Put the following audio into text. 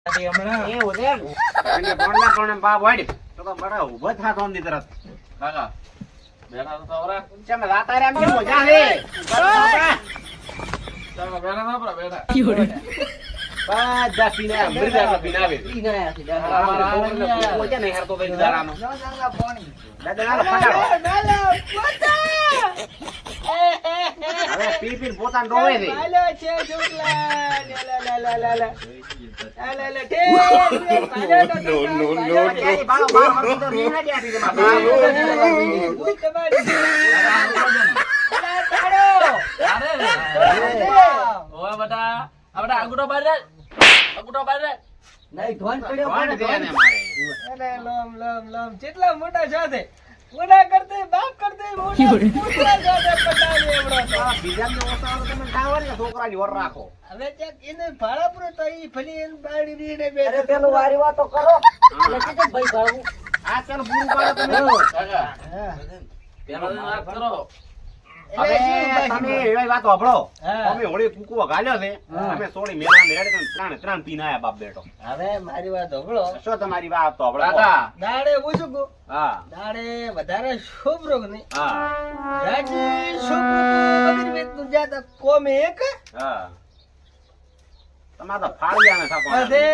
હમણાં એવું છે એમ. એને ભણના પણ બાપ વાડી તો બડા ઉભો થાતો ની તરફ કાકા બેઠા તો તવરા ચમ રાતા રે એમ કેમ મજા રે ચાલો બેઠા ના પર બેઠા પાંચ દસ પીના મરજા પીનાવે ઈ ગયા છે અમારા કોઈ નહીં હરતો કઈ દારાનો દાદા પાણી દાદા ફટાડો હવે પી પી પોતાને રોવે છે હાલો છે છોકલા લા લા લા જેટલા મોટા સાથે મોટા કરતે બાપ કરતે છોકરાની વર રાખો હવે એને ભાડા પૂરો તો ઈ ભલી એને બાળી દીને બે પેલું વારી વાતો કરો એટલે કે ભાઈ ભાડું આ ચાલ પૂરું પાડો તમે પેલા વાત કરો હવે તમે એવી વાત સાંભળો અમે હોળી કુકુવા ગાલ્યો છે અમે સોળી મેલા ને રેડે ત્રણ પીન આયા બાપ બેટો હવે મારી વાત સાંભળો શું તમારી વાત તો સાંભળો કાકા દાડે પૂછું કો હા દાડે વધારે શોભરોગ નહીં હા રાજી શોભરોગ અગર વેત નું જાતા કોમે એક હા તમારા તો ફાળિયા ને થાકો અરે